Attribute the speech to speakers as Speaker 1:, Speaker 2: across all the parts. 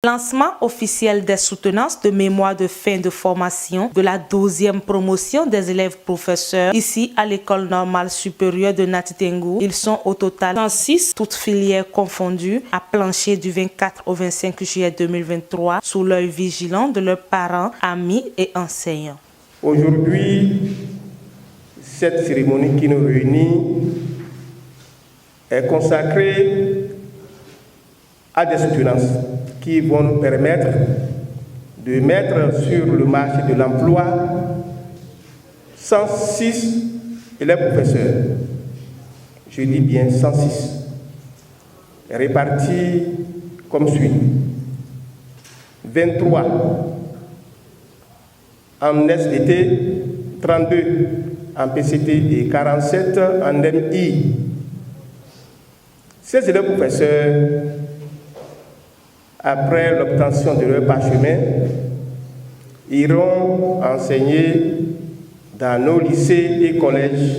Speaker 1: Lancement officiel des soutenances de mémoire de fin de formation de la 12e promotion des élèves professeurs ici à l'École normale supérieure de Nati Tengou. Ils sont au total 106, toutes filières confondues, à plancher du 24 au 25 juillet 2023 sous l'œil vigilant de leurs parents, amis et enseignants.
Speaker 2: Aujourd'hui, cette cérémonie qui nous réunit est consacrée à des soutenances qui vont nous permettre de mettre sur le marché de l'emploi 106 élèves professeurs. Je dis bien 106, répartis comme suit. 23 en SVT, 32 en PCT et 47 en MI. Ces élèves professeurs, après l'obtention de leur parchemin, iront enseigner dans nos lycées et collèges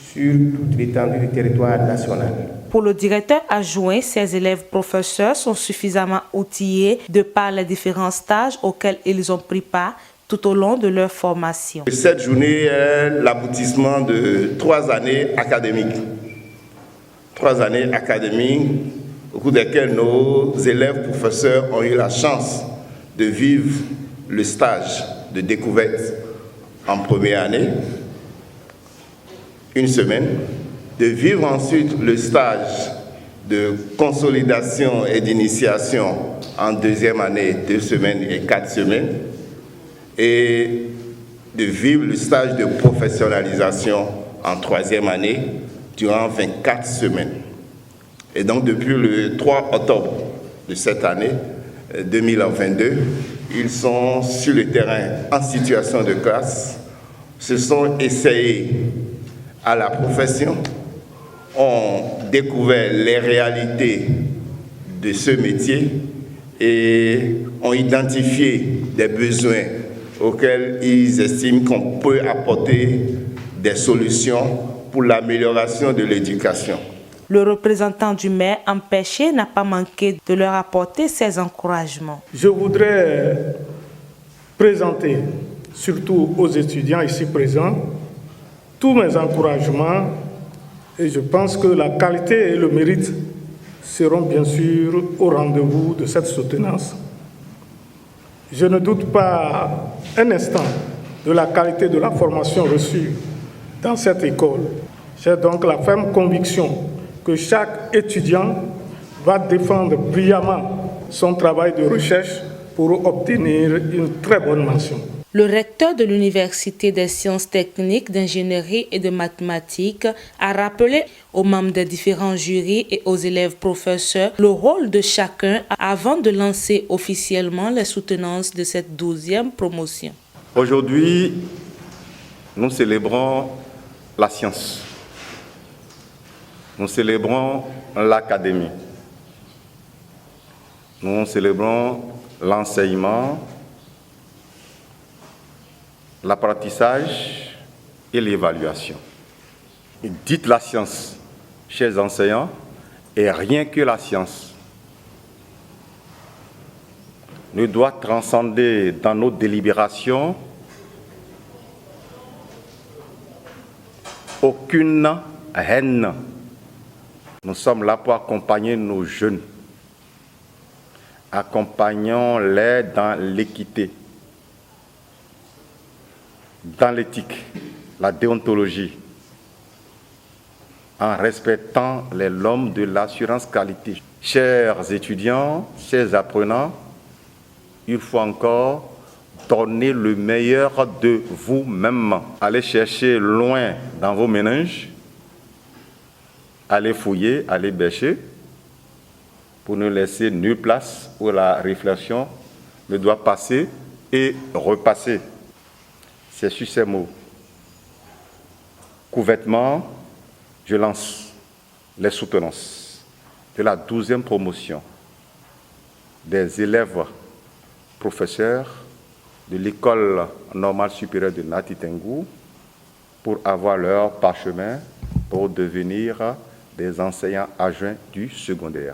Speaker 2: sur toute l'étendue du territoire national.
Speaker 1: Pour le directeur adjoint, ces élèves professeurs sont suffisamment outillés de par les différents stages auxquels ils ont pris part tout au long de leur formation.
Speaker 3: Cette journée est l'aboutissement de 3 années académiques. 3 années académiques au cours desquelles nos élèves professeurs ont eu la chance de vivre le stage de découverte en première année, une semaine, de vivre ensuite le stage de consolidation et d'initiation en deuxième année, 2 semaines et 4 semaines, et de vivre le stage de professionnalisation en troisième année durant 24 semaines. Et donc depuis le 3 octobre de cette année 2022, ils sont sur le terrain en situation de classe, se sont essayés à la profession, ont découvert les réalités de ce métier et ont identifié des besoins auxquels ils estiment qu'on peut apporter des solutions pour l'amélioration de l'éducation.
Speaker 1: Le représentant du maire empêché n'a pas manqué de leur apporter ses encouragements.
Speaker 4: Je voudrais présenter, surtout aux étudiants ici présents, tous mes encouragements et je pense que la qualité et le mérite seront bien sûr au rendez-vous de cette soutenance. Je ne doute pas un instant de la qualité de la formation reçue dans cette école. J'ai donc la ferme conviction que chaque étudiant va défendre brillamment son travail de recherche pour obtenir une très bonne mention.
Speaker 1: Le recteur de l'Université des sciences techniques, d'ingénierie et de mathématiques a rappelé aux membres des différents jurys et aux élèves professeurs le rôle de chacun avant de lancer officiellement les soutenances de cette 12e promotion.
Speaker 5: Aujourd'hui, nous célébrons la science. Nous célébrons l'académie. Nous célébrons l'enseignement, l'apprentissage et l'évaluation. Dites la science, chers enseignants, et rien que la science ne doit transcender dans nos délibérations aucune haine. Nous sommes là pour accompagner nos jeunes. Accompagnons-les dans l'équité, dans l'éthique, la déontologie, en respectant les normes de l'assurance qualité. Chers étudiants, chers apprenants, il faut encore donner le meilleur de vous-même. Allez chercher loin dans vos méninges, allez fouiller, allez bêcher, pour ne laisser nulle place où la réflexion ne doit passer et repasser. C'est sur ces mots qu'ouvertement, je lance les soutenances de la 12e promotion des élèves professeurs de l'École normale supérieure de Nati Tengou pour avoir leur parchemin pour devenir des enseignants adjoints du secondaire.